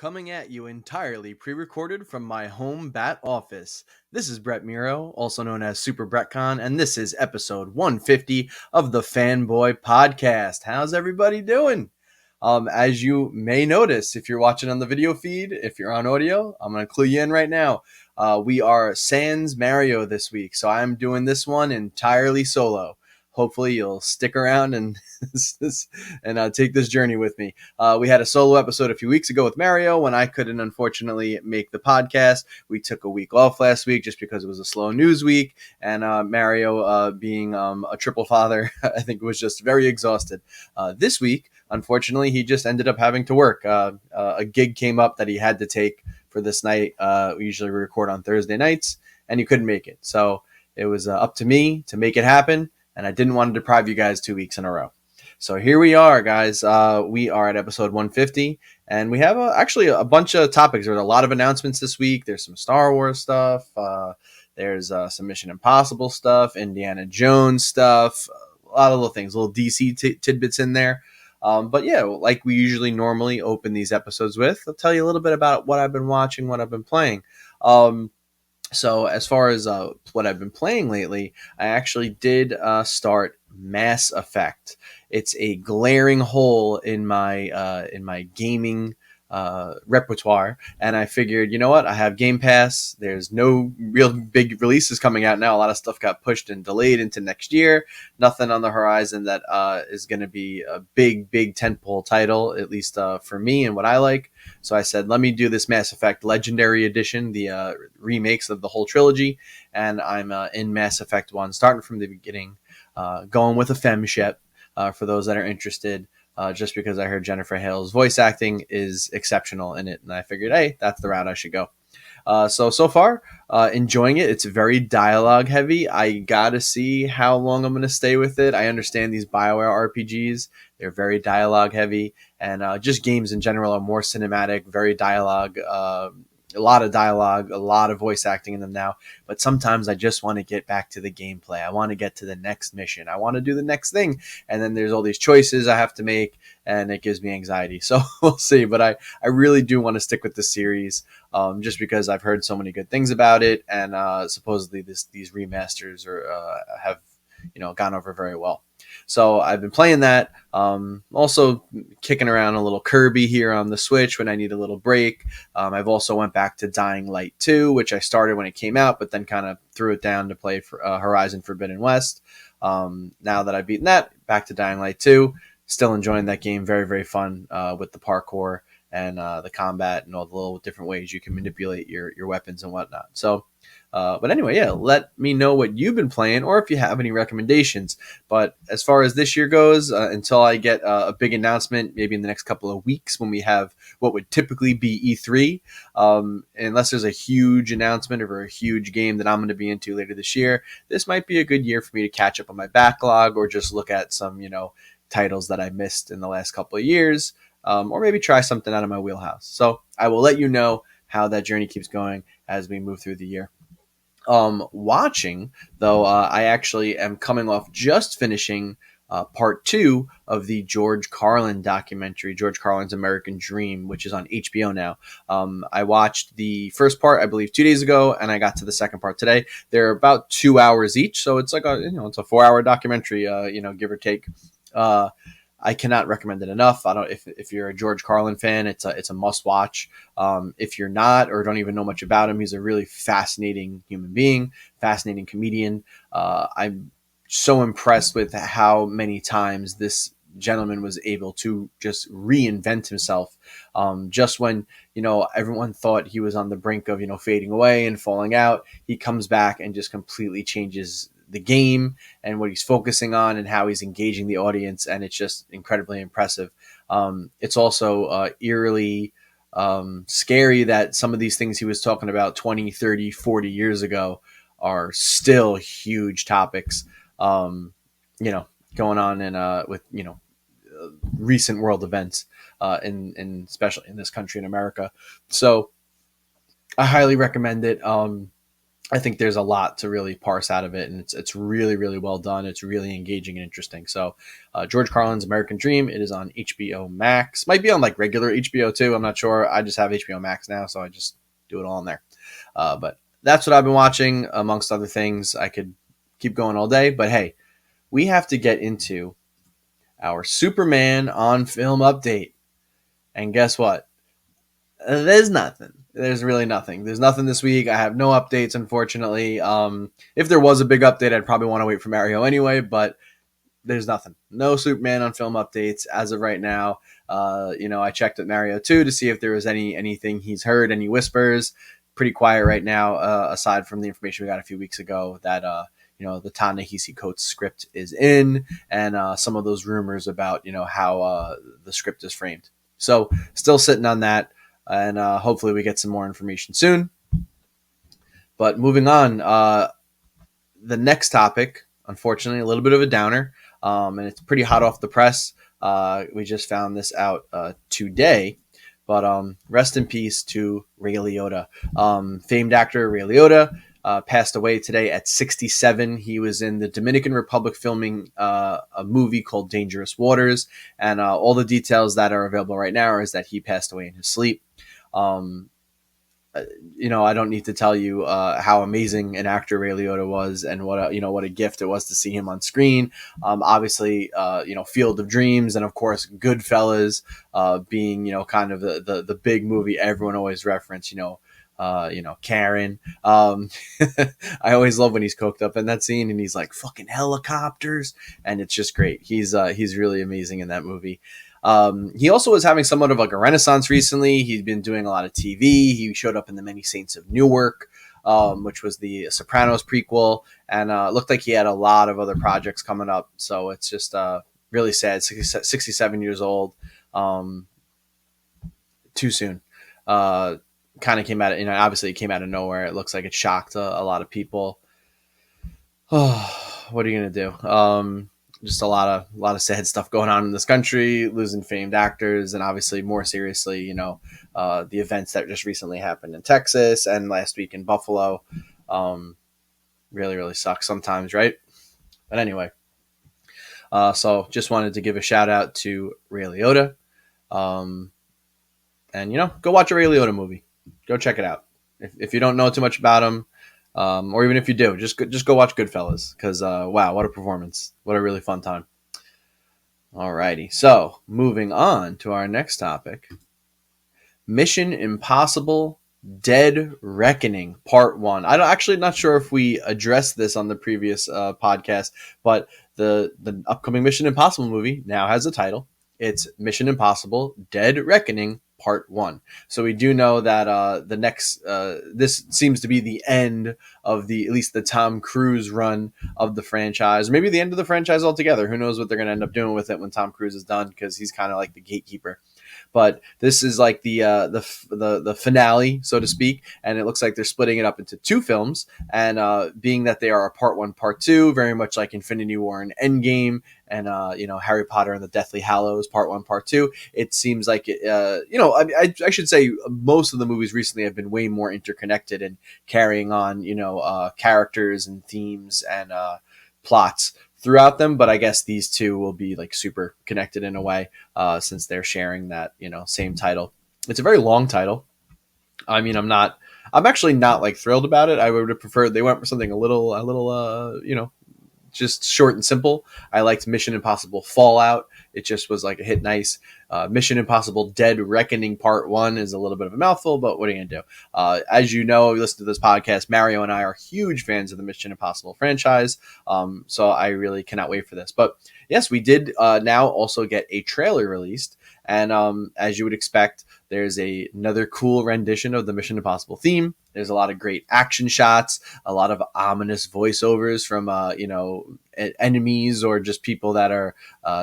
Coming at you entirely pre-recorded from my home bat office. This is Brett Miro, also known as Super BrettCon, and this is episode 150 of the Fanboy Podcast. How's everybody doing? As you may notice, if you're watching on the video feed, if you're on audio, I'm going to clue you in right now. We are sans Mario this week, so I'm doing this one entirely solo. Hopefully you'll stick around and take this journey with me. We had a solo episode a few weeks ago with Mario when I couldn't unfortunately make the podcast. We took a week off last week just because it was a slow news week, and Mario being a triple father, I think was just very exhausted. This week, unfortunately, he just ended up having to work. A gig came up that he had to take for this night. We usually record on Thursday nights, and he couldn't make it. So it was up to me to make it happen, and I didn't want to deprive you guys 2 weeks in a row. So here we are, guys. We are at episode 150, and we have actually a bunch of topics. There's a lot of announcements this week. There's some Star Wars stuff. There's some Mission Impossible stuff, Indiana Jones stuff, a lot of little things, little DC tidbits in there. But yeah, like we usually normally open these episodes with, I'll tell you a little bit about what I've been watching, what I've been playing. So as far as what I've been playing lately, I actually did start Mass Effect. It's a glaring hole in my gaming repertoire, and I figured, you know what? I have Game Pass. There's no real big releases coming out now. A lot of stuff got pushed and delayed into next year. Nothing on the horizon that is going to be a big tentpole title, at least for me and what I like. So I said, let me do this Mass Effect Legendary Edition, the remakes of the whole trilogy, and I'm in Mass Effect 1, starting from the beginning, going with a femship for those that are interested. Just because I heard Jennifer Hale's voice acting is exceptional in it. And I figured, hey, that's the route I should go. So far, enjoying it. It's very dialogue heavy. I got to see how long I'm going to stay with it. I understand these BioWare RPGs. They're very dialogue heavy. And just games in general are more cinematic, very dialogue, a lot of dialogue, a lot of voice acting in them now. But sometimes I just want to get back to the gameplay. I want to get to the next mission. I want to do the next thing. And then there's all these choices I have to make, and it gives me anxiety. So we'll see. But I really do want to stick with the series just because I've heard so many good things about it. And supposedly these remasters have gone over very well. So I've been playing that. Also kicking around a little Kirby here on the Switch when I need a little break. I've also went back to Dying Light 2, which I started when it came out, but then kind of threw it down to play for Horizon Forbidden West. Now that I've beaten that, back to Dying Light 2. Still enjoying that game. Very, very fun with the parkour and the combat and all the little different ways you can manipulate your weapons and whatnot. So, but anyway, yeah, let me know what you've been playing or if you have any recommendations. But as far as this year goes, until I get a big announcement, maybe in the next couple of weeks when we have what would typically be E3, unless there's a huge announcement or a huge game that I'm going to be into later this year, this might be a good year for me to catch up on my backlog or just look at some, titles that I missed in the last couple of years, or maybe try something out of my wheelhouse. So I will let you know how that journey keeps going as we move through the year. Watching, though, I actually am coming off just finishing part 2 of the George Carlin documentary, George Carlin's American Dream, which is on HBO now. I watched the first part, I believe, 2 days ago, and I got to the second part today. They're about 2 hours each, so it's like it's a 4-hour documentary, give or take. I cannot recommend it enough. If you're a George Carlin fan, it's a must watch. If you're not or don't even know much about him, he's a really fascinating human being, fascinating comedian. I'm so impressed with how many times this gentleman was able to just reinvent himself. Just when, everyone thought he was on the brink of, fading away and falling out, he comes back and just completely changes the game and what he's focusing on and how he's engaging the audience. And it's just incredibly impressive. It's also eerily scary that some of these things he was talking about 20, 30, 40 years ago are still huge topics, going on in with, recent world events in especially in this country in America. So I highly recommend it. I think there's a lot to really parse out of it, and it's really, really well done. It's really engaging and interesting. So, George Carlin's American Dream. It is on HBO Max. Might be on like regular HBO too. I'm not sure. I just have HBO Max now, so I just do it all on there. But that's what I've been watching, amongst other things. I could keep going all day, but hey, we have to get into our Superman on film update. And guess what? There's nothing. There's really nothing. There's nothing this week. I have no updates, unfortunately. If there was a big update, I'd probably want to wait for Mario anyway, but there's nothing. No Superman on film updates as of right now. I checked at Mario 2 to see if there was anything he's heard, any whispers. Pretty quiet right now, aside from the information we got a few weeks ago that, the Ta-Nehisi Coates script is in, and some of those rumors about, how the script is framed. So still sitting on that. And hopefully we get some more information soon. But moving on, the next topic, unfortunately, a little bit of a downer, and it's pretty hot off the press. We just found this out today. But rest in peace to Ray Liotta. Famed actor Ray Liotta passed away today at 67. He was in the Dominican Republic filming a movie called Dangerous Waters. And all the details that are available right now is that he passed away in his sleep. I don't need to tell you how amazing an actor Ray Liotta was, and what a gift it was to see him on screen. Obviously, Field of Dreams, and of course Goodfellas, being kind of the big movie everyone always reference. Karen. I always love when he's coked up in that scene and he's like fucking helicopters, and it's just great. He's really amazing in that movie. He also was having somewhat of like a renaissance recently. He'd been doing a lot of TV. He showed up in The Many Saints of Newark, which was the Sopranos prequel, and looked like he had a lot of other projects coming up. So it's just really sad. 67 years old, too soon. Kind of came out of, obviously it came out of nowhere. It looks like it shocked a lot of people. Oh, what are you going to do? Just a lot of sad stuff going on in this country, losing famed actors, and obviously more seriously, the events that just recently happened in Texas and last week in Buffalo. Really, really sucks sometimes, right? But anyway, so just wanted to give a shout out to Ray Liotta. And go watch a Ray Liotta movie. Go check it out. If you don't know too much about him, or even if you do, just go watch Goodfellas, because wow, what a performance. What a really fun time. Alrighty, so moving on to our next topic. Mission Impossible Dead Reckoning Part 1. I'm actually not sure if we addressed this on the previous podcast, but the upcoming Mission Impossible movie now has a title. It's Mission Impossible Dead Reckoning Part 1. So we do know that the next, this seems to be the end of at least the Tom Cruise run of the franchise. Maybe the end of the franchise altogether. Who knows what they're going to end up doing with it when Tom Cruise is done, because he's kind of like the gatekeeper. But this is like the finale, so to speak, and it looks like they're splitting it up into two films. And being that they are a Part 1, Part 2, very much like Infinity War and Endgame, and Harry Potter and the Deathly Hallows Part 1, Part 2, it seems like I should say most of the movies recently have been way more interconnected and carrying on characters and themes and plots throughout them. But I guess these two will be like super connected in a way, since they're sharing that same title. It's a very long title. I mean, I'm actually not like thrilled about it. I would have preferred they went for something a little just short and simple. I liked Mission Impossible Fallout. It just was like a hit nice. Mission Impossible Dead Reckoning Part 1 is a little bit of a mouthful, but what are you going to do? As you know, if you listen to this podcast, Mario and I are huge fans of the Mission Impossible franchise. So I really cannot wait for this. But yes, we did now also get a trailer released. And as you would expect, there's another cool rendition of the Mission Impossible theme. There's a lot of great action shots, a lot of ominous voiceovers from, enemies or just people that are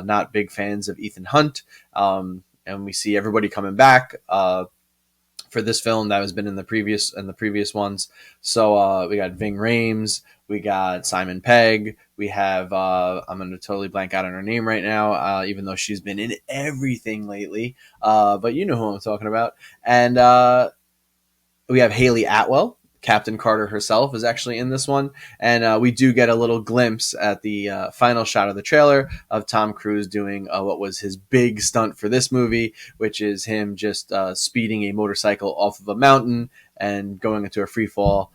not big fans of Ethan Hunt. And we see everybody coming back for this film that has been in the previous ones. So we got Ving Rhames, we got Simon Pegg, we have I'm going to totally blank out on her name right now, even though she's been in everything lately. But you know who I'm talking about. And we have Haley Atwell Captain Carter herself is actually in this one, and we do get a little glimpse at the final shot of the trailer of Tom Cruise doing what was his big stunt for this movie, which is him just speeding a motorcycle off of a mountain and going into a free fall,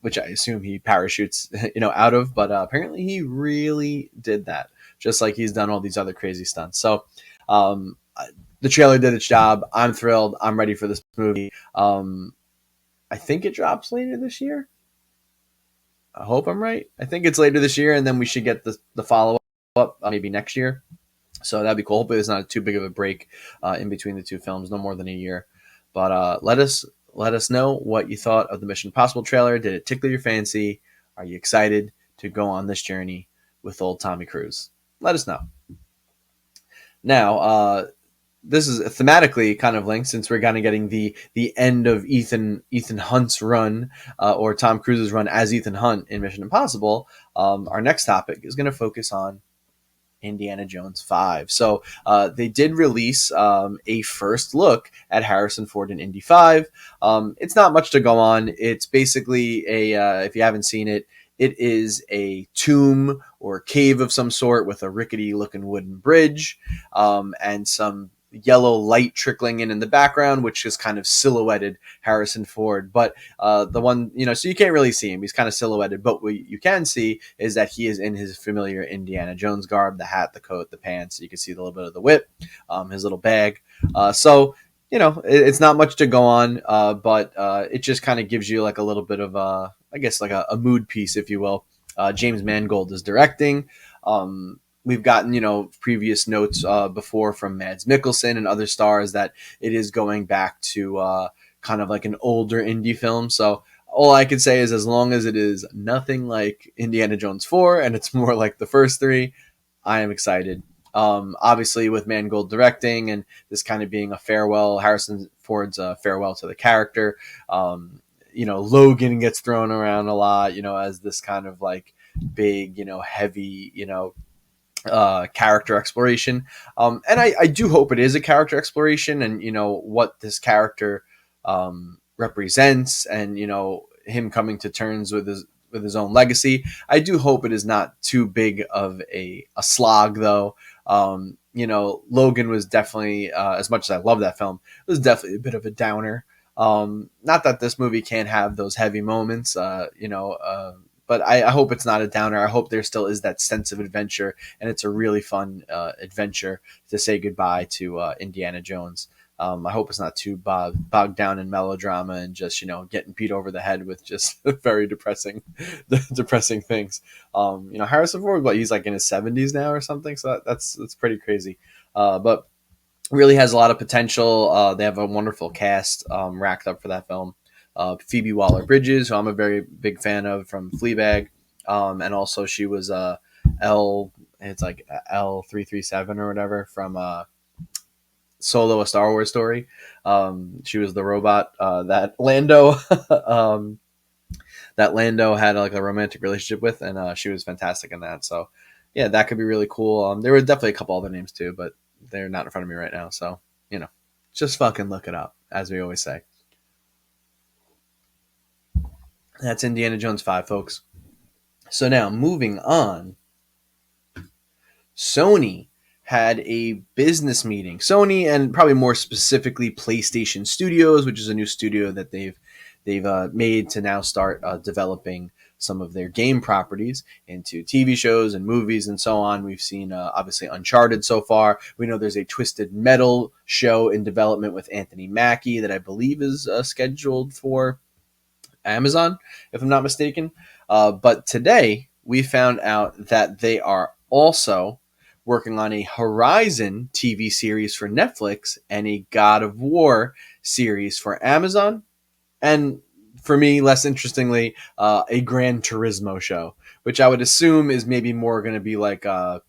which I assume he parachutes, out of. But apparently, he really did that, just like he's done all these other crazy stunts. So. The trailer did its job. I'm thrilled. I'm ready for this movie. I think it drops later this year. I hope I'm right. I think it's later this year, and then we should get the follow up maybe next year. So that'd be cool. Hopefully, it's not too big of a break in between the two films, no more than a year. But let us know what you thought of the Mission Impossible trailer. Did it tickle your fancy? Are you excited to go on this journey with old Tommy Cruise? Let us know. Now, this is thematically kind of linked, since we're kind of getting the end of Ethan Hunt's run, or Tom Cruise's run as Ethan Hunt in Mission Impossible. Our next topic is going to focus on Indiana Jones 5. So they did release a first look at Harrison Ford in Indy 5. It's not much to go on. It's basically if you haven't seen it, it is a tomb or cave of some sort with a rickety looking wooden bridge, and some yellow light trickling in the background, which is kind of silhouetted Harrison Ford. But the one, so you can't really see him. He's kind of silhouetted. But what you can see is that he is in his familiar Indiana Jones garb, the hat, the coat, the pants. You can see a little bit of the whip, his little bag. So, it's not much to go on, but it just kind of gives you like a little bit of, I guess, like a mood piece, if you will. James Mangold is directing. We've gotten, previous notes before from Mads Mikkelsen and other stars that it is going back to kind of like an older indie film. So all I can say is, as long as it is nothing like Indiana Jones 4 and it's more like the first three, I am excited. Obviously, with Mangold directing and this kind of being a farewell, Harrison Ford's farewell to the character. Logan gets thrown around a lot, as this kind of like big, heavy, character exploration. And I do hope it is a character exploration, and what this character represents, and him coming to terms with his own legacy. I do hope it is not too big of a slog, though. Logan was definitely, as much as I love that film, it was definitely a bit of a downer. Not that this movie can't have those heavy moments, but I hope it's not a downer. I hope there still is that sense of adventure, and it's a really fun adventure to say goodbye to Indiana Jones. I hope it's not too bogged down in melodrama and just getting beat over the head with just very depressing things. Harrison Ford, he's like in his 70s now or something, so that's pretty crazy. But really has a lot of potential. They have a wonderful cast racked up for that film. Phoebe Waller-Bridges, who I'm a very big fan of from Fleabag, and also she was L337 or whatever from Solo: A Star Wars Story. She was the robot that Lando had like a romantic relationship with, and she was fantastic in that. So yeah, that could be really cool. There were definitely a couple other names too, but they're not in front of me right now. So just fucking look it up, as we always say. That's Indiana Jones 5, folks. So now, moving on, Sony had a business meeting. Sony, and probably more specifically PlayStation Studios, which is a new studio that they've made to now start developing some of their game properties into TV shows and movies and so on. We've seen, obviously, Uncharted so far. We know there's a Twisted Metal show in development with Anthony Mackie that I believe is scheduled for Amazon, if I'm not mistaken. But today we found out that they are also working on a Horizon TV series for Netflix and a God of War series for Amazon. And for me, less interestingly, a Gran Turismo show, which I would assume is maybe more going to be like a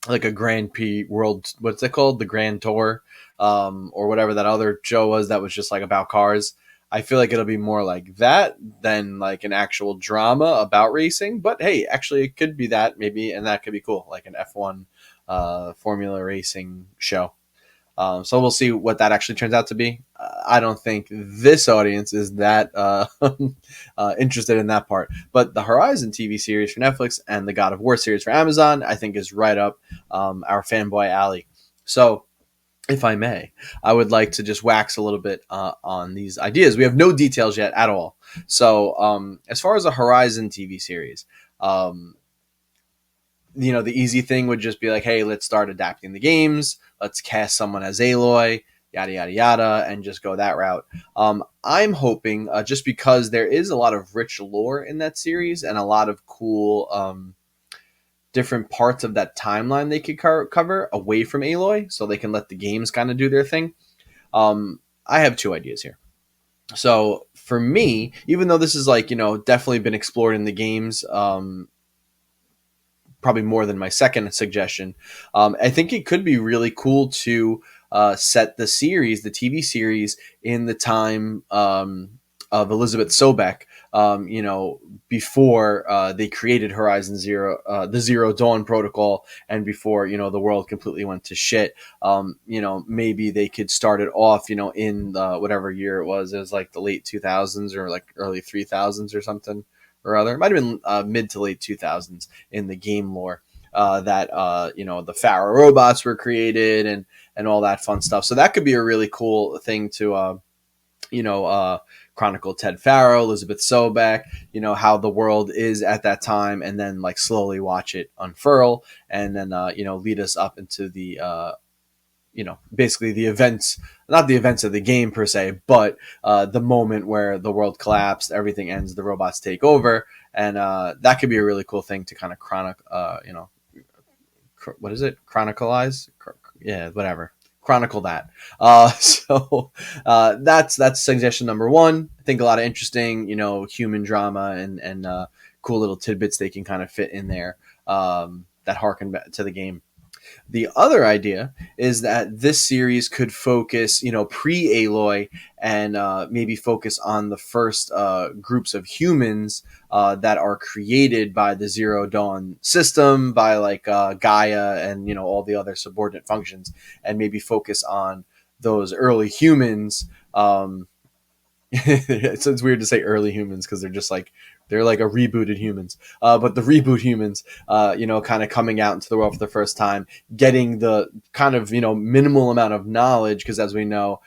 Grand Prix World, what's it called? The Grand Tour, or whatever that other show was that was just like about cars. I feel like it'll be more like that than like an actual drama about racing. But hey, actually, it could be that maybe, and that could be cool, like an F1 Formula racing show. So we'll see what that actually turns out to be. I don't think this audience is that interested in that part. But the Horizon TV series for Netflix and the God of War series for Amazon, I think, is right up our fanboy alley. So, if I may, I would like to just wax a little bit on these ideas. We have no details yet at all. So, as far as a Horizon TV series, um, the easy thing would just be like, hey, let's start adapting the games. Let's cast someone as Aloy, yada, yada, yada, and just go that route. I'm hoping, just because there is a lot of rich lore in that series and a lot of cool different parts of that timeline they could cover away from Aloy, so they can let the games kind of do their thing. I have two ideas here. So for me, even though this is definitely been explored in the games, probably more than my second suggestion. I think it could be really cool to set the TV series, in the time of Elizabeth Sobek. Before they created Horizon Zero, the Zero Dawn Protocol, and before the world completely went to shit. Maybe they could start it off, in whatever year it was. It was like the late 2000s or like early 3000s or something or other. It might have been mid to late 2000s in the game lore. That the Pharaoh robots were created and all that fun stuff. So that could be a really cool thing to chronicle Ted Pharaoh, Elizabeth Sobek, how the world is at that time, and then like slowly watch it unfurl, and then lead us up into the basically the events, not the events of the game per se, but the moment where the world collapsed, everything ends, the robots take over, and that could be a really cool thing to kind of what is it? Chronicleize? Yeah, whatever. Chronicle that. That's suggestion number one. I think a lot of interesting, human drama and cool little tidbits they can kind of fit in there that harken back to the game. The other idea is that this series could focus, pre-Aloy, and maybe focus on the first groups of humans that are created by the Zero Dawn system, by like Gaia and, all the other subordinate functions, and maybe focus on those early humans. It's weird to say early humans because they're like a rebooted humans, but the reboot humans, kind of coming out into the world for the first time, getting the kind of minimal amount of knowledge, because as we know,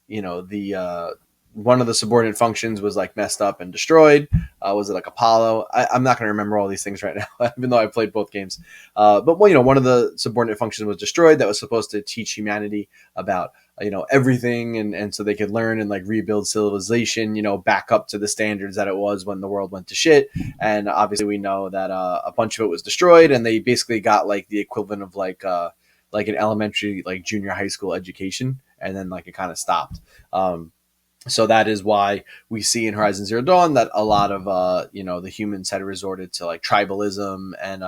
the one of the subordinate functions was like messed up and destroyed. Was it like Apollo? I'm not going to remember all these things right now, even though I played both games. But one of the subordinate functions was destroyed that was supposed to teach humanity about everything, and so they could learn and like rebuild civilization, back up to the standards that it was when the world went to shit. And obviously we know that a bunch of it was destroyed, and they basically got like the equivalent of like an elementary, like junior high school education, and then like it kind of stopped. So that is why we see in Horizon Zero Dawn that a lot of the humans had resorted to like tribalism, and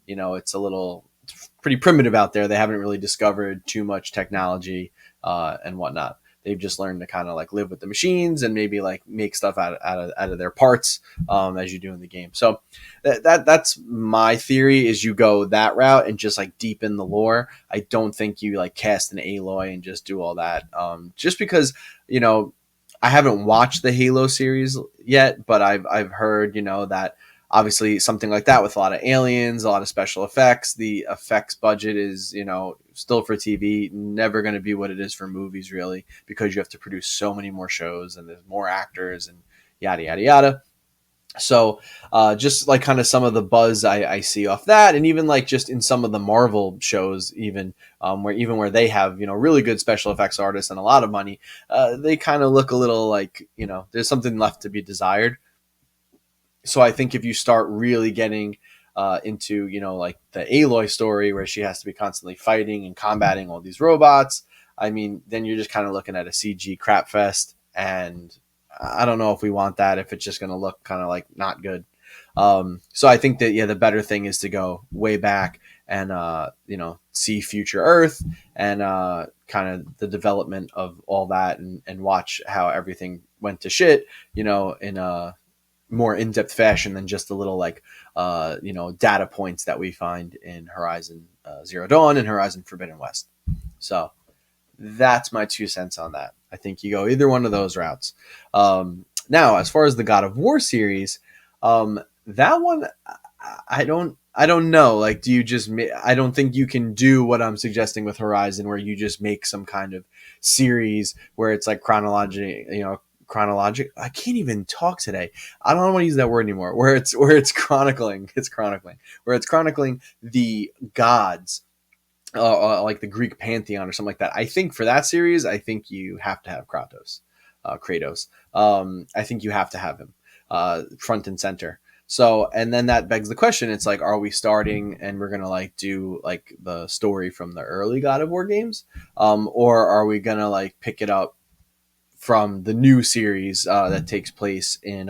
it's pretty primitive out there. They haven't really discovered too much technology and whatnot. They've just learned to kind of like live with the machines and maybe like make stuff out of their parts, as you do in the game. So that's my theory, is you go that route and just like deepen the lore. I don't think you like cast an Aloy and just do all that. Just because, I haven't watched the Halo series yet, but I've heard, that obviously something like that with a lot of aliens, a lot of special effects, the effects budget is, still for TV, never going to be what it is for movies, really, because you have to produce so many more shows and there's more actors and yada, yada, yada. So just like kind of some of the buzz I see off that, and even like just in some of the Marvel shows, even where they have really good special effects artists and a lot of money, they kind of look a little like there's something left to be desired. So I think if you start really getting into like the Aloy story, where she has to be constantly fighting and combating all these robots, I mean, then you're just kind of looking at a CG crap fest, and I don't know if we want that, if it's just going to look kind of like not good. So I think that the better thing is to go way back and see future Earth, and kind of the development of all that, and watch how everything went to shit, in a more in-depth fashion than just a little like data points that we find in Horizon Zero Dawn and Horizon Forbidden West. So that's my 2 cents on that. I think you go either one of those routes. Now, as far as the God of War series, that one I don't know. Like, do you just? I don't think you can do what I'm suggesting with Horizon, where you just make some kind of series where it's like chronologic. I can't even talk today. I don't want to use that word anymore. Where it's chronicling. It's chronicling. Where it's chronicling the gods, like the Greek pantheon or something like that. I think for that series, I think you have to have Kratos. I think you have to have him front and center. So, and then that begs the question. It's like, are we starting and we're gonna like do like the story from the early God of War games, or are we gonna like pick it up from the new series that takes place in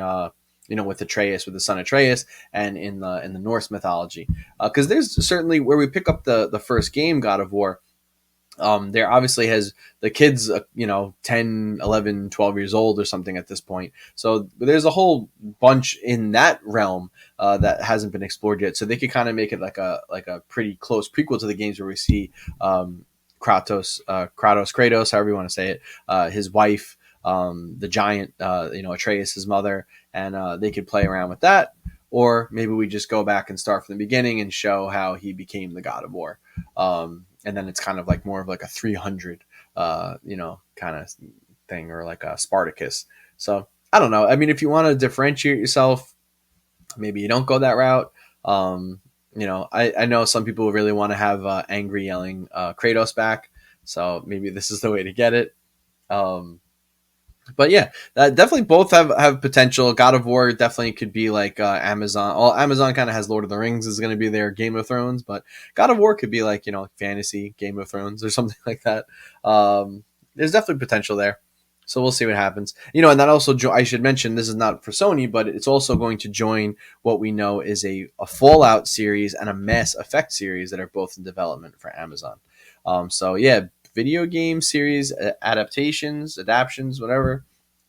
with Atreus, with the son Atreus, and in the Norse mythology? Because there's certainly where we pick up the first game, God of War. There obviously has the kids, 10, 11, 12 years old or something at this point. So there's a whole bunch in that realm that hasn't been explored yet. So they could kind of make it like a pretty close prequel to the games where we see Kratos, however you want to say it, his wife, the giant, Atreus, his mother, and they could play around with that. Or maybe we just go back and start from the beginning and show how he became the God of War. And then it's kind of like more of like a 300, kind of thing, or like a Spartacus. So I don't know. I mean, if you want to differentiate yourself, maybe you don't go that route. I know some people really want to have angry yelling Kratos back. So maybe this is the way to get it. But yeah, definitely both have potential. God of War definitely could be like Amazon. Well, Amazon kind of has Lord of the Rings is going to be their Game of Thrones, but God of War could be like fantasy Game of Thrones or something like that. There's definitely potential there, so we'll see what happens. And that also I should mention this is not for Sony, but it's also going to join what we know is a Fallout series and a Mass Effect series that are both in development for Amazon. So yeah. Video game series adaptations, whatever,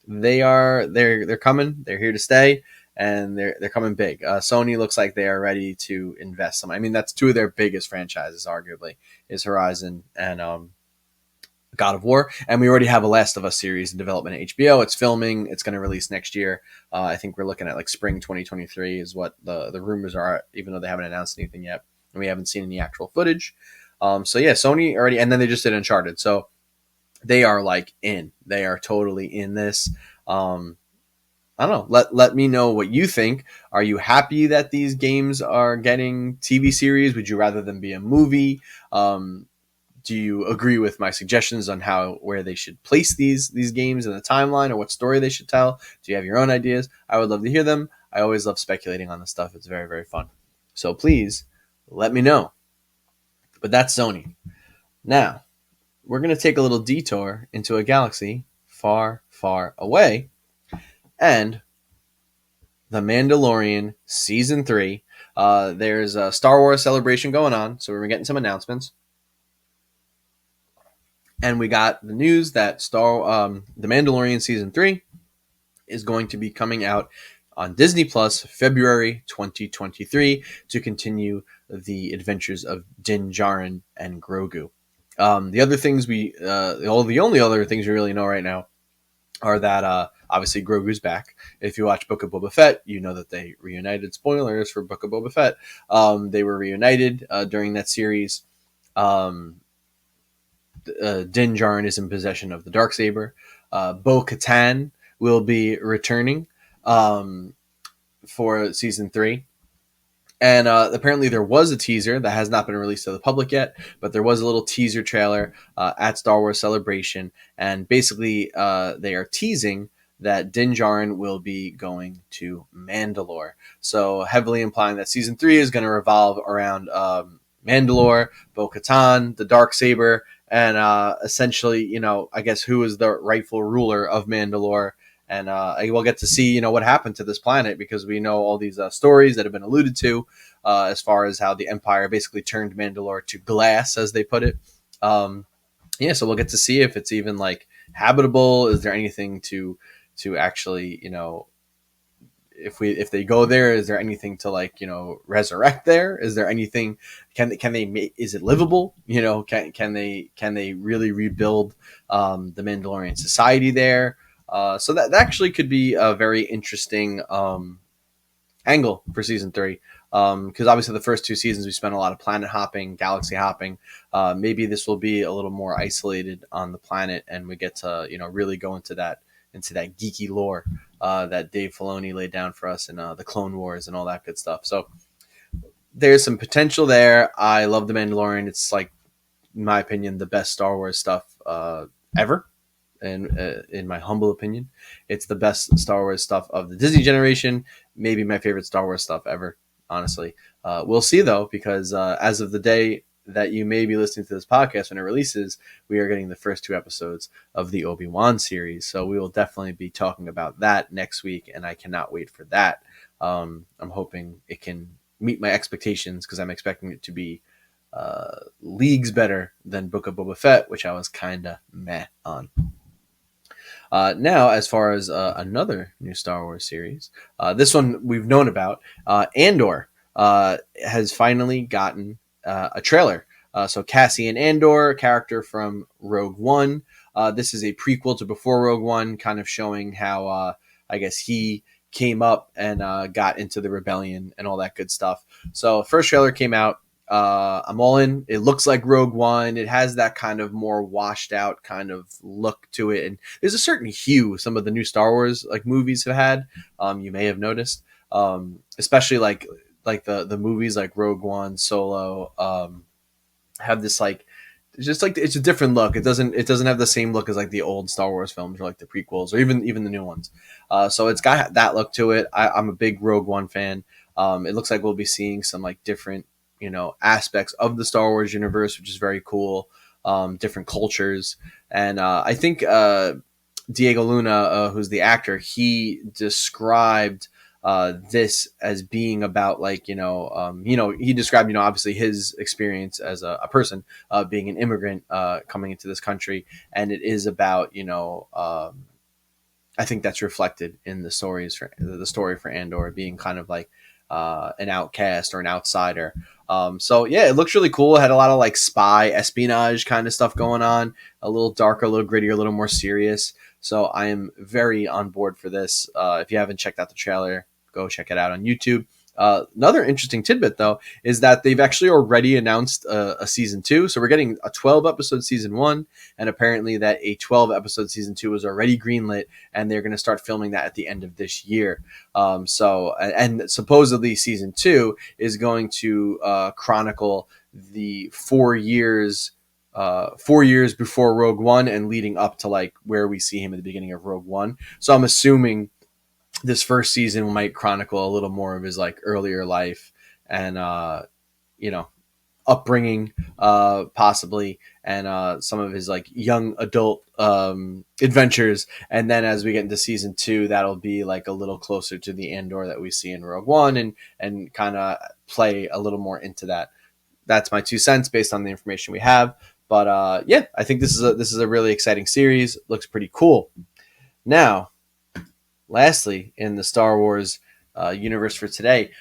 they're coming. They're here to stay, and they're coming big. Sony looks like they are ready to invest some. I mean, that's two of their biggest franchises, arguably, is Horizon and God of War. And we already have a Last of Us series in development at HBO. It's filming. It's going to release next year. I think we're looking at like spring 2023 is what the rumors are, even though they haven't announced anything yet, and we haven't seen any actual footage. So yeah, Sony already, and then they just did Uncharted. So they are like they are totally in this. I don't know. Let me know what you think. Are you happy that these games are getting TV series? Would you rather them be a movie? Do you agree with my suggestions on where they should place these games in the timeline, or what story they should tell? Do you have your own ideas? I would love to hear them. I always love speculating on this stuff. It's very, very fun. So please let me know. But that's Sony. Now, we're going to take a little detour into a galaxy far, far away. And The Mandalorian Season 3. There's a Star Wars celebration going on, so we're getting some announcements. And we got the news that The Mandalorian Season 3 is going to be coming out on Disney Plus February 2023 to continue the adventures of Din Djarin and Grogu. The other things the only other things we really know right now are that obviously Grogu's back. If you watch Book of Boba Fett, you know that they reunited. Spoilers for Book of Boba Fett. They were reunited during that series. Din Djarin is in possession of the Darksaber. Bo-Katan will be returning for Season 3. And apparently there was a teaser that has not been released to the public yet, but there was a little teaser trailer at Star Wars Celebration. And basically they are teasing that Din Djarin will be going to Mandalore. So heavily implying that Season 3 is going to revolve around Mandalore, Bo-Katan, the Darksaber, and essentially, I guess who is the rightful ruler of Mandalore. And we'll get to see, what happened to this planet, because we know all these stories that have been alluded to as far as how the Empire basically turned Mandalore to glass, as they put it. So we'll get to see if it's even like habitable. Is there anything to actually, if they go there, is there anything to like resurrect there? Is there anything? Can they make? Is it livable? Can they really rebuild the Mandalorian society there? So that actually could be a very interesting angle for season 3. Because obviously the first 2 seasons we spent a lot of planet hopping, galaxy hopping. Maybe this will be a little more isolated on the planet, and we get to really go into that geeky lore that Dave Filoni laid down for us in the Clone Wars and all that good stuff. So there's some potential there. I love the Mandalorian. It's like, in my opinion, the best Star Wars stuff ever. And in my humble opinion, it's the best Star Wars stuff of the Disney generation. Maybe my favorite Star Wars stuff ever. Honestly, we'll see though, because as of the day that you may be listening to this podcast when it releases, we are getting the first 2 episodes of the Obi-Wan series. So we will definitely be talking about that next week, and I cannot wait for that. I'm hoping it can meet my expectations, because I'm expecting it to be leagues better than Book of Boba Fett, which I was kind of meh on. Now, as far as another new Star Wars series, this one we've known about, Andor has finally gotten a trailer. So Cassian Andor, a character from Rogue One. This is a prequel to before Rogue One, kind of showing how I guess he came up and got into the rebellion and all that good stuff. So first trailer came out. I'm all in. It looks like Rogue One. It has that kind of more washed out kind of look to it, and there's a certain hue some of the new Star Wars like movies have had. You may have noticed, especially like the movies like Rogue One, Solo, have this like it's a different look. It doesn't have the same look as like the old Star Wars films or like the prequels or even the new ones. So it's got that look to it. I'm a big Rogue One fan. It looks like we'll be seeing some like different aspects of the Star Wars universe, which is very cool. Different cultures. And I think Diego Luna, who's the actor, he described this as being about like, he described, obviously his experience as a person being an immigrant coming into this country. And it is about, I think that's reflected in the story for Andor being kind of like an outcast or an outsider. So yeah, it looks really cool. It had a lot of like spy espionage kind of stuff going on, a little darker, a little grittier, a little more serious. So I am very on board for this. If you haven't checked out the trailer, go check it out on YouTube. Another interesting tidbit, though, is that they've actually already announced a season 2. So we're getting a 12-episode season 1, and apparently that a 12-episode season 2 is already greenlit, and they're going to start filming that at the end of this year. And supposedly season 2 is going to chronicle the 4 years 4 years before Rogue One and leading up to like where we see him at the beginning of Rogue One. So I'm assuming this first season might chronicle a little more of his like earlier life and upbringing possibly, and some of his like young adult adventures. And then as we get into season 2, that'll be like a little closer to the Andor that we see in Rogue One, and kind of play a little more into that. That's my 2 cents based on the information we have. But yeah, I think this is a really exciting series. Looks pretty cool. Now, lastly, in the Star Wars universe for today,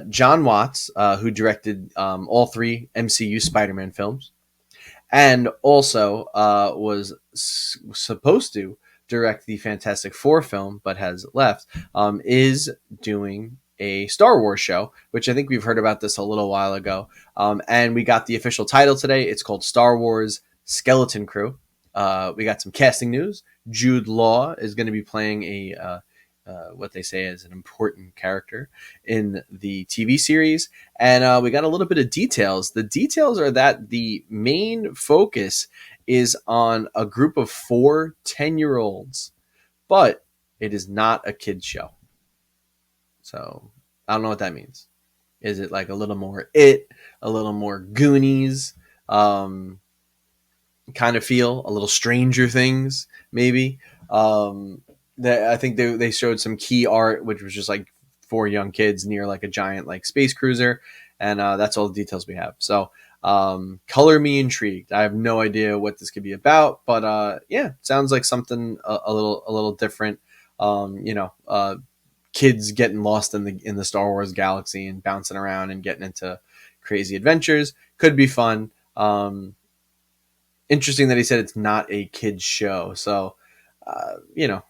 John Watts, who directed all 3 MCU Spider-Man films, and also was supposed to direct the Fantastic Four film, but has left, is doing a Star Wars show, which I think we've heard about this a little while ago. And we got the official title today. It's called Star Wars Skeleton Crew. We got some casting news. Jude Law is going to be playing a what they say is an important character in the TV series. And we got a little bit of details. The details are that the main focus is on a group of 4 10-year-olds, but it is not a kid's show. So I don't know what that means. Is it like a little more a little more Goonies kind of feel, a little Stranger Things maybe? I think they showed some key art, which was just like 4 young kids near like a giant like space cruiser, and that's all the details we have. So color me intrigued. I have no idea what this could be about, but yeah, sounds like something a little different. kids getting lost in the Star Wars galaxy and bouncing around and getting into crazy adventures. Could be fun. Interesting that he said it's not a kids show. So,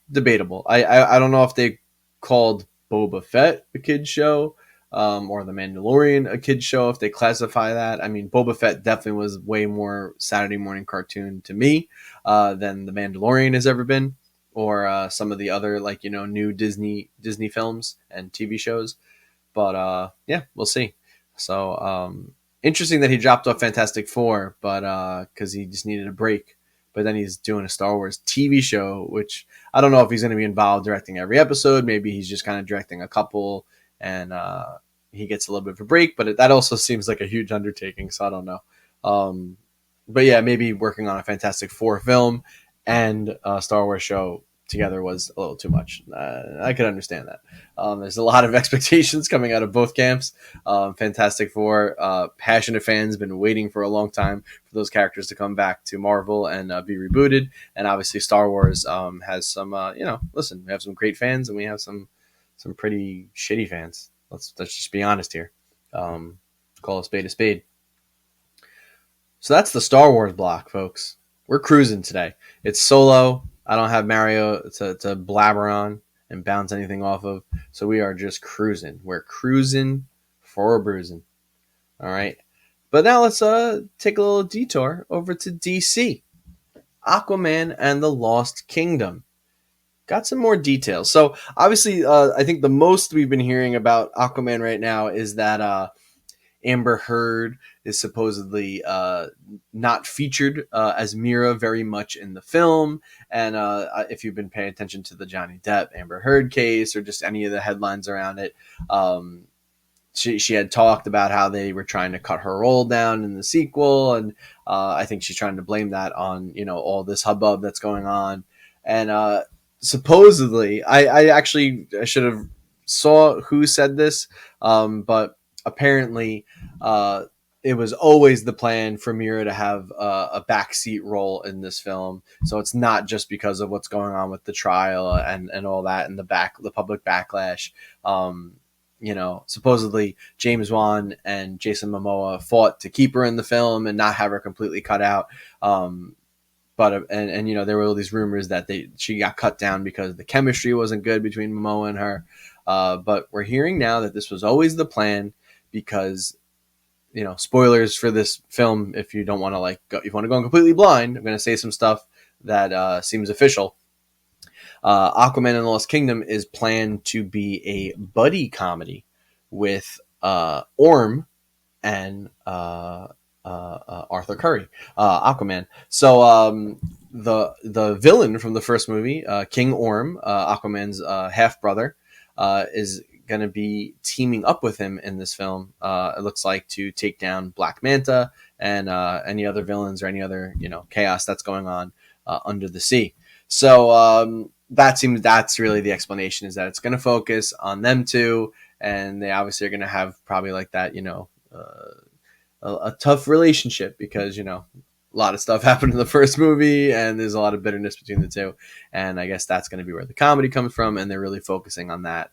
debatable. I don't know if they called Boba Fett a kids show or The Mandalorian a kids show, if they classify that. I mean, Boba Fett definitely was way more Saturday morning cartoon to me than The Mandalorian has ever been, or some of the other new Disney films and TV shows. But yeah, we'll see. So interesting that he dropped off Fantastic Four, but because he just needed a break. But then he's doing a Star Wars TV show, which I don't know if he's going to be involved directing every episode. Maybe he's just kind of directing a couple, and he gets a little bit of a break. But that also seems like a huge undertaking, so I don't know. But yeah, maybe working on a Fantastic Four film and a Star Wars show together was a little too much. I could understand that. There's a lot of expectations coming out of both camps. Fantastic Four, passionate fans been waiting for a long time for those characters to come back to Marvel and be rebooted. And obviously Star Wars has some, listen, we have some great fans and we have some pretty shitty fans. Let's just be honest here. Call a spade a spade. So that's the Star Wars block, folks. We're cruising today. It's solo. I don't have Mario to blabber on and bounce anything off of. So we are just cruising. We're cruising for a bruising. All right. But now let's take a little detour over to DC. Aquaman and the Lost Kingdom. Got some more details. So obviously, I think the most we've been hearing about Aquaman right now is that Amber Heard is supposedly not featured as Mira very much in the film. And if you've been paying attention to the Johnny Depp Amber Heard case or just any of the headlines around it, she had talked about how they were trying to cut her role down in the sequel. And I think she's trying to blame that on, all this hubbub that's going on. And supposedly, I should have saw who said this, but apparently it was always the plan for Mira to have a backseat role in this film. So it's not just because of what's going on with the trial and all that and the public backlash. Supposedly James Wan and Jason Momoa fought to keep her in the film and not have her completely cut out. But there were all these rumors that she got cut down because the chemistry wasn't good between Momoa and her. But we're hearing now that this was always the plan because, spoilers for this film. If you don't want to if you want to go completely blind, I'm going to say some stuff that seems official. Aquaman and the Lost Kingdom is planned to be a buddy comedy with Orm and Arthur Curry, Aquaman. So the villain from the first movie, King Orm, Aquaman's half brother, is going to be teaming up with him in this film. It looks like to take down Black Manta and any other villains or any other chaos that's going on under the sea. So that's really the explanation, is that it's going to focus on them two, and they obviously are going to have probably like that a tough relationship because a lot of stuff happened in the first movie and there's a lot of bitterness between the two, and I guess that's going to be where the comedy comes from, and they're really focusing on that,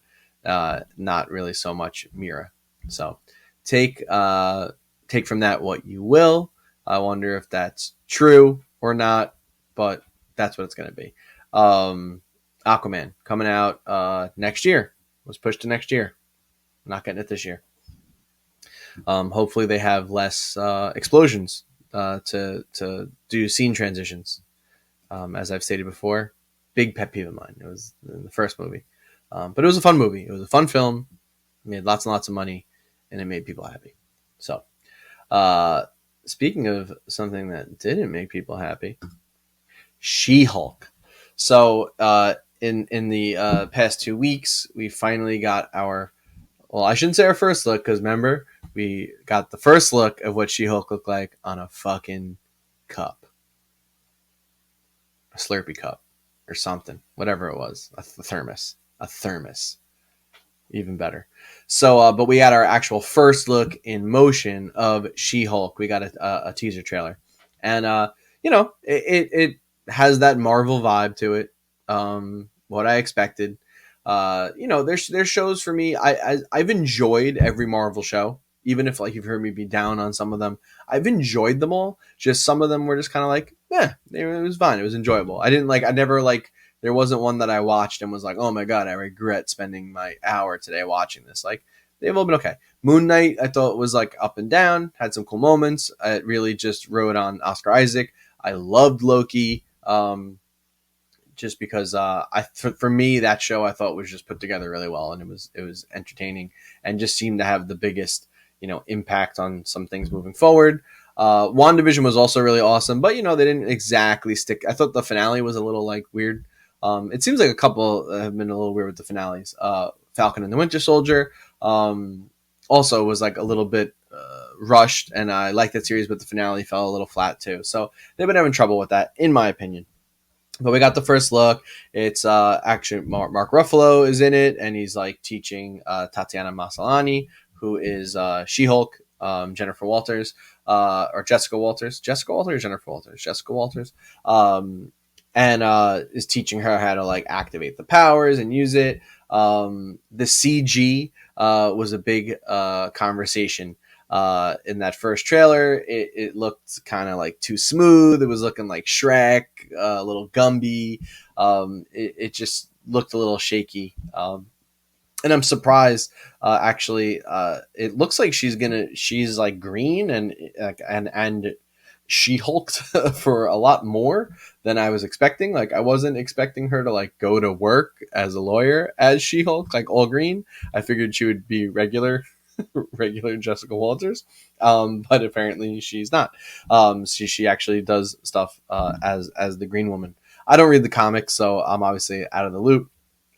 not really so much Mira. So take from that what you will. I wonder if that's true or not, but that's what it's going to be. Aquaman coming out next year. Was pushed to next year. Not getting it this year. Hopefully they have less explosions to do scene transitions. As I've stated before, big pet peeve of mine. It was in the first movie. But it was a fun movie. It was a fun film. It made lots and lots of money, and it made people happy. So, speaking of something that didn't make people happy, She-Hulk. So, in the past 2 weeks, we finally got I shouldn't say our first look, because remember, we got the first look of what She-Hulk looked like on a fucking cup. A Slurpee cup or something, whatever it was. A thermos. Even better. So, but we got our actual first look in motion of She-Hulk. We got a teaser trailer. And, it has that Marvel vibe to it. What I expected. There's shows for me. I've enjoyed every Marvel show, even if like you've heard me be down on some of them. I've enjoyed them all. Just some of them were just kind of like, it was fine. It was enjoyable. I never like. There wasn't one that I watched and was like, oh my god, I regret spending my hour today watching this. Like they've all been okay. Moon Knight, I thought was like up and down, had some cool moments. It really just rode on Oscar Isaac. I loved Loki. Just because for me that show I thought was just put together really well, and it was entertaining and just seemed to have the biggest impact on some things moving forward. WandaVision was also really awesome, but they didn't exactly stick. I thought the finale was a little like weird. It seems like a couple have been a little weird with the finales. Falcon and the Winter Soldier also was like a little bit rushed, and I liked that series, but the finale fell a little flat too. So they've been having trouble with that, in my opinion. But we got the first look. It's actually Mark Ruffalo is in it, and he's like teaching Tatiana Maslany, who is She-Hulk, Jennifer Walters, or Jessica Walters. Jessica Walters or Jennifer Walters? Jessica Walters. And is teaching her how to like activate the powers and use it. The CG was a big conversation. In that first trailer, it looked kind of like too smooth. It was looking like Shrek, a little Gumby. It just looked a little shaky. And I'm surprised. Actually, it looks like she's like green and she hulked for a lot more than I was expecting. Like I wasn't expecting her to like go to work as a lawyer as She-Hulk, like all green. I figured she would be regular Jessica Walters, but apparently she's not. She actually does stuff as the Green Woman. I don't read the comics, so I'm obviously out of the loop.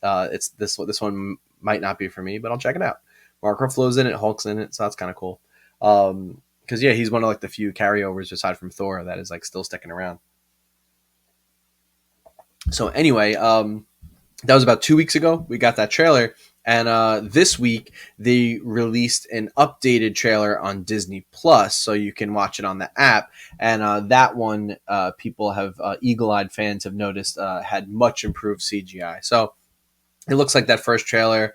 It's this one might not be for me, but I'll check it out. Mark Ruffalo's in it, Hulk's in it, so that's kind of cool. Because he's one of like the few carryovers aside from Thor that is like still sticking around. So anyway, that was about 2 weeks ago. We got that trailer. And this week, they released an updated trailer on Disney Plus, so you can watch it on the app. And that one, people have, eagle-eyed fans have noticed, had much improved CGI. So it looks like that first trailer.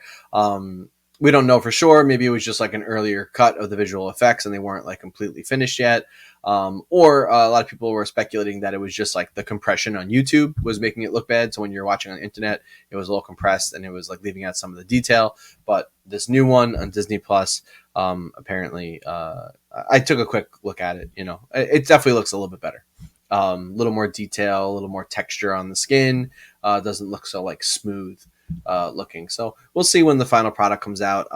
We don't know for sure. Maybe it was just like an earlier cut of the visual effects and they weren't like completely finished yet. Or a lot of people were speculating that it was just like the compression on YouTube was making it look bad. So when you're watching on the internet, it was a little compressed and it was like leaving out some of the detail. But this new one on Disney Plus, apparently, I took a quick look at it. It definitely looks a little bit better. A little more detail, a little more texture on the skin. Doesn't look so like smooth looking. So we'll see when the final product comes out.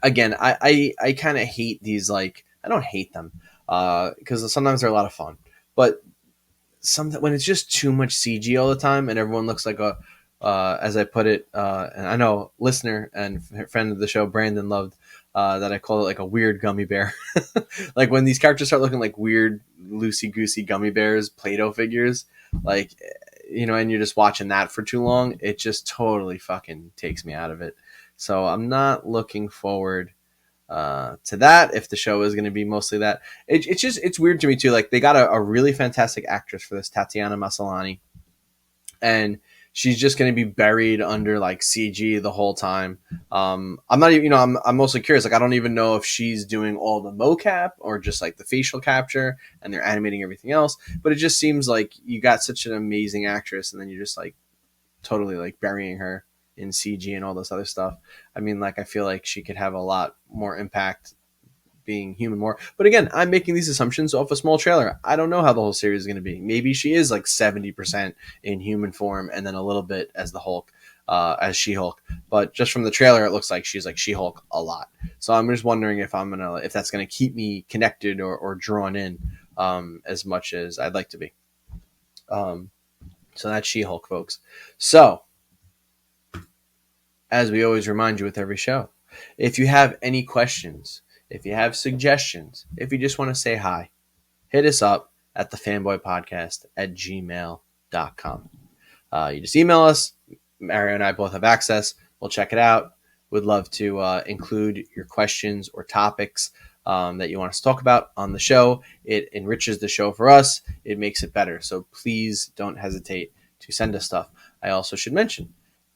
Again, I kind of hate these, like, I don't hate them because sometimes they're a lot of fun, but when it's just too much CG all the time and everyone looks like a as I put it, and I know listener and friend of the show Brandon loved that I call it like a weird gummy bear. Like when these characters start looking like weird loosey goosey gummy bears, Play-Doh figures, like, and you're just watching that for too long, it just totally fucking takes me out of it. So I'm not looking forward to that. If the show is going to be mostly that, it's weird to me too. Like they got a really fantastic actress for this, Tatiana Maslany, and she's just going to be buried under like CG the whole time. I'm not even, I'm mostly curious. Like, I don't even know if she's doing all the mocap or just like the facial capture and they're animating everything else. But it just seems like you got such an amazing actress and then you're just like totally like burying her in CG and all this other stuff. I mean, like, I feel like she could have a lot more impact being human more. But again, I'm making these assumptions off a small trailer. I don't know how the whole series is going to be. Maybe she is like 70% in human form and then a little bit as the Hulk, as She-Hulk. But just from the trailer, it looks like she's like She-Hulk a lot. So I'm just wondering if that's going to keep me connected or drawn in as much as I'd like to be. So that's She-Hulk, folks. So, as we always remind you with every show, if you have any questions, if you have suggestions, if you just want to say hi, hit us up at the Fanboy Podcast at gmail.com. You just email us. Mario and I both have access. We'll check it out. We'd love to include your questions or topics that you want us to talk about on the show. It enriches the show for us. It makes it better. So please don't hesitate to send us stuff. I also should mention,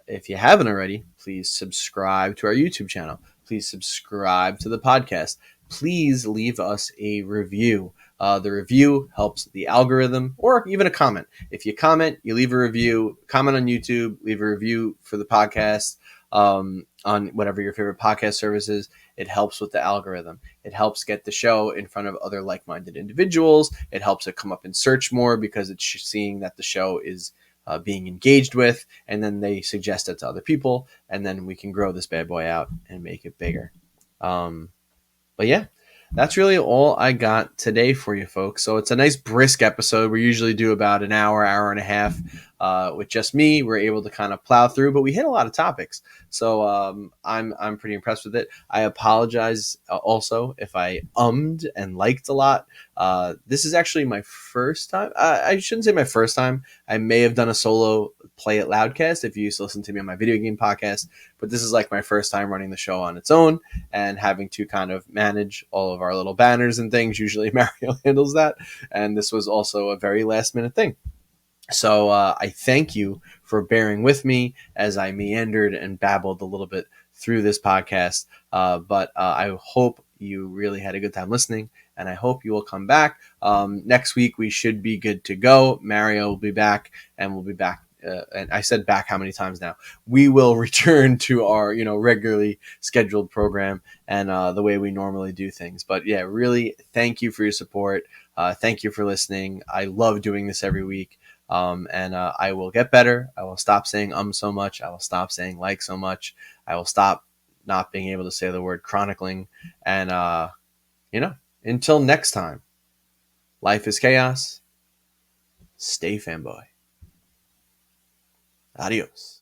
If you haven't already, please subscribe to our YouTube channel. Please subscribe to the podcast. Please leave us a review. The review helps the algorithm, or even a comment. If you comment, you leave a review, comment on YouTube, leave a review for the podcast on whatever your favorite podcast service is. It helps with the algorithm. It helps get the show in front of other like-minded individuals. It helps it come up in search more because it's seeing that the show is being engaged with, and then they suggest it to other people, and then we can grow this bad boy out and make it bigger. But yeah, that's really all I got today for you folks. So it's a nice brisk episode. We usually do about an hour and a half with just me. We're able to kind of plow through, but we hit a lot of topics. So I'm pretty impressed with it. I apologize also if I ummed and liked a lot. This is actually my first time. I shouldn't say my first time. I may have done a solo Play It Loudcast if you used to listen to me on my video game podcast, but this is like my first time running the show on its own and having to kind of manage all of our little banners and things. Usually Mario handles that, and this was also a very last minute thing. So I thank you for bearing with me as I meandered and babbled a little bit through this podcast. But I hope you really had a good time listening, and I hope you will come back. Next week, we should be good to go. Mario will be back, and we'll be back. And I said back how many times now? We will return to our, regularly scheduled program and the way we normally do things. But yeah, really, thank you for your support. Thank you for listening. I love doing this every week. And I will get better. I will stop saying so much. I will stop saying like so much. I will stop not being able to say the word chronicling. And, until next time, life is chaos. Stay fanboy. Adios.